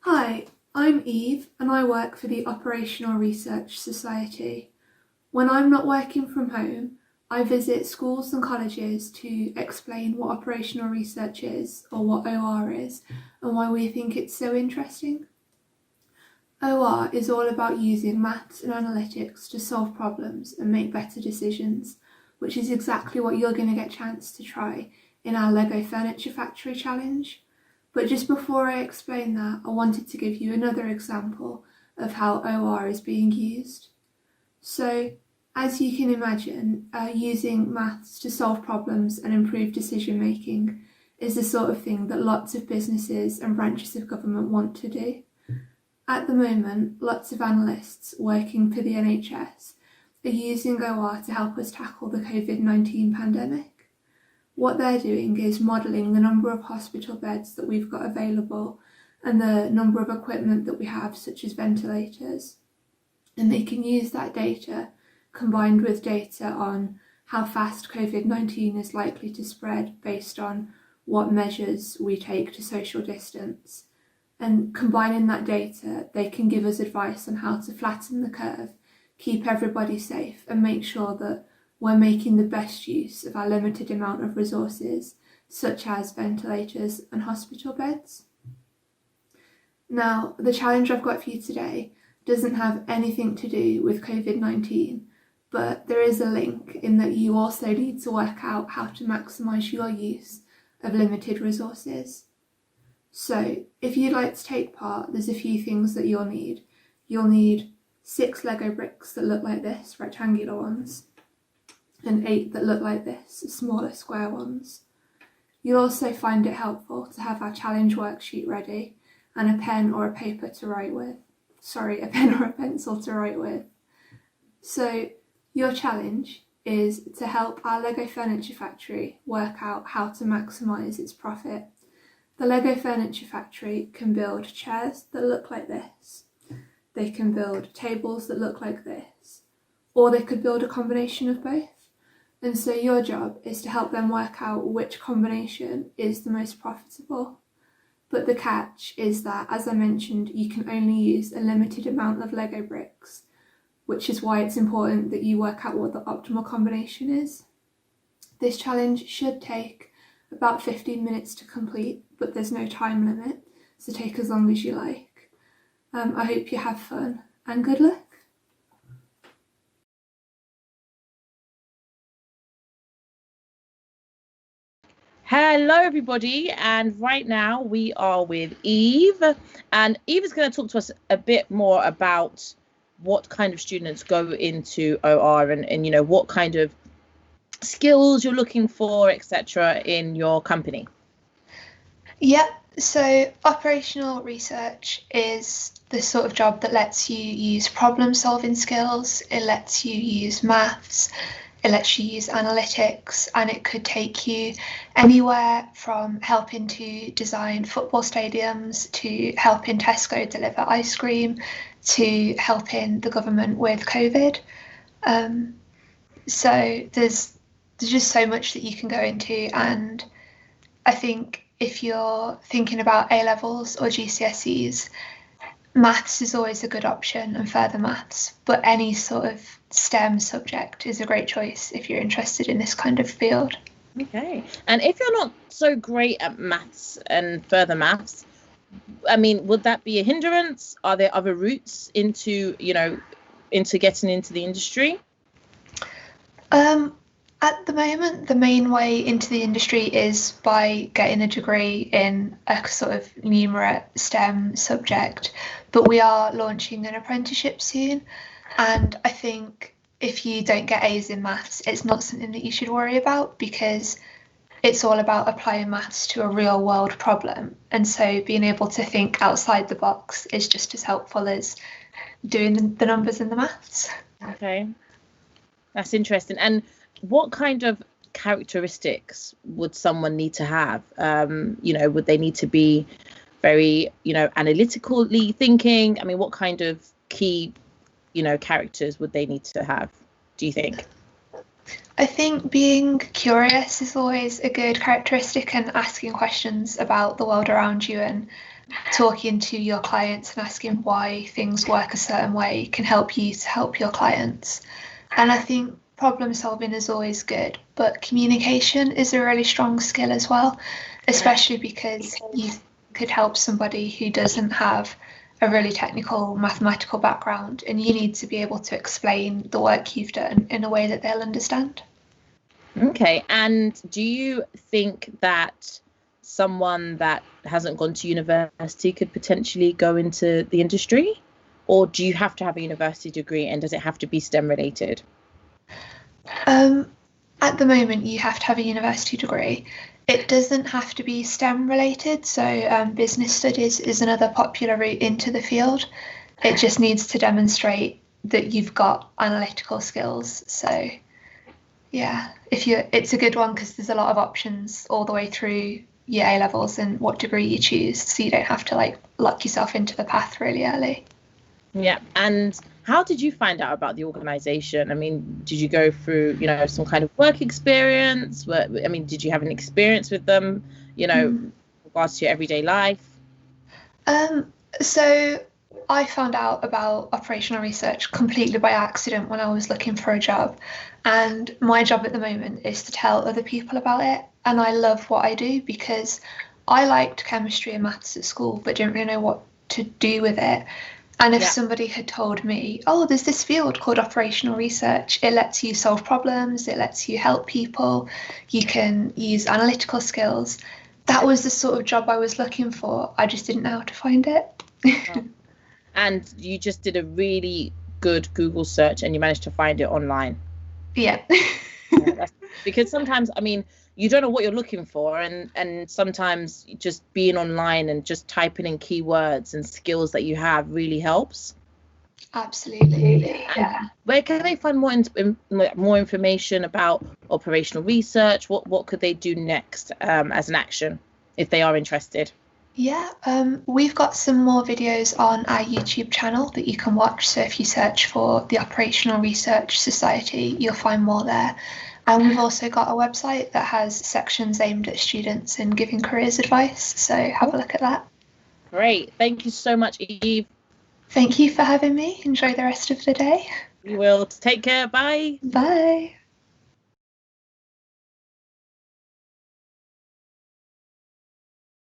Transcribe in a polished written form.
Hi, I'm Eve and I work for the Operational Research Society. When I'm not working from home, I visit schools and colleges to explain what operational research is, or what OR is, and why we think it's so interesting. OR is all about using maths and analytics to solve problems and make better decisions, which is exactly what you're going to get a chance to try in our Lego Furniture Factory challenge. But just before I explain that, I wanted to give you another example of how OR is being used. So, as you can imagine, using maths to solve problems and improve decision making is the sort of thing that lots of businesses and branches of government want to do. At the moment, lots of analysts working for the NHS are using OR to help us tackle the COVID-19 pandemic. What they're doing is modelling the number of hospital beds that we've got available and the number of equipment that we have, such as ventilators. And they can use that data combined with data on how fast COVID-19 is likely to spread based on what measures we take to social distance. And combining that data, they can give us advice on how to flatten the curve, keep everybody safe, and make sure that we're making the best use of our limited amount of resources, such as ventilators and hospital beds. Now, the challenge I've got for you today doesn't have anything to do with COVID-19, but there is a link in that you also need to work out how to maximise your use of limited resources. So, if you'd like to take part, there's a few things that you'll need. You'll need 6 Lego bricks that look like this, rectangular ones, and 8 that look like this, smaller square ones. You'll also find it helpful to have our challenge worksheet ready and a pen or a paper to write with. A pen or a pencil to write with. So your challenge is to help our Lego Furniture Factory work out how to maximise its profit. The Lego Furniture Factory can build chairs that look like this. They can build tables that look like this. Or they could build a combination of both. And so your job is to help them work out which combination is the most profitable. But the catch is that, as I mentioned, you can only use a limited amount of Lego bricks, which is why it's important that you work out what the optimal combination is. This challenge should take about 15 minutes to complete, but there's no time limit, so take as long as you like. I hope you have fun, and good luck. Hello everybody, and right now we are with Eve, and Eve is going to talk to us a bit more about what kind of students go into OR and you know what kind of skills you're looking for, etc. in your company. Yeah, so operational research is the sort of job that lets you use problem solving skills, it lets you use maths, it lets you use analytics, and it could take you anywhere from helping to design football stadiums, to helping Tesco deliver ice cream, to helping the government with COVID. So there's just so much that you can go into, and I think if you're thinking about A-levels or GCSEs, maths is always a good option, and further maths, but any sort of STEM subject is a great choice if you're interested in this kind of field. Okay, and if you're not so great at maths and further maths, I mean, would that be a hindrance? Are there other routes into getting into the industry? At the moment, the main way into the industry is by getting a degree in a sort of numerate STEM subject, but we are launching an apprenticeship soon, and I think if you don't get A's in maths, it's not something that you should worry about, because it's all about applying maths to a real world problem, and so being able to think outside the box is just as helpful as doing the numbers and the maths. Okay, that's interesting. And what kind of characteristics would someone need to have? Would they need to be very, analytically thinking? I mean, what kind of key, characters would they need to have, do you think? I think being curious is always a good characteristic, and asking questions about the world around you and talking to your clients and asking why things work a certain way can help you to help your clients. And I think problem solving is always good, but communication is a really strong skill as well, especially because you could help somebody who doesn't have a really technical mathematical background, and you need to be able to explain the work you've done in a way that they'll understand. Okay, and do you think that someone that hasn't gone to university could potentially go into the industry, or do you have to have a university degree, and does it have to be STEM related? At the moment, you have to have a university degree. It doesn't have to be STEM related, so business studies is another popular route into the field. It just needs to demonstrate that you've got analytical skills. So yeah, it's a good one because there's a lot of options all the way through your A levels and what degree you choose, so you don't have to like lock yourself into the path really early. Yeah, and how did you find out about the organisation? I mean, did you go through, some kind of work experience? Did you have an experience with them, in regards to your everyday life? So I found out about operational research completely by accident when I was looking for a job. And my job at the moment is to tell other people about it. And I love what I do because I liked chemistry and maths at school, but didn't really know what to do with it. And if somebody had told me, oh, there's this field called operational research, it lets you solve problems, it lets you help people, you can use analytical skills. That was the sort of job I was looking for. I just didn't know how to find it. Oh. And you just did a really good Google search and you managed to find it online. Yeah. Because sometimes, you don't know what you're looking for, and sometimes just being online and just typing in keywords and skills that you have really helps. Absolutely. Yeah. Where can they find more information about operational research? What could they do next as an action if they are interested? Yeah, we've got some more videos on our YouTube channel that you can watch. So if you search for the Operational Research Society, you'll find more there. And we've also got a website that has sections aimed at students and giving careers advice. So have a look at that. Great. Thank you so much, Eve. Thank you for having me. Enjoy the rest of the day. You will. Take care. Bye. Bye.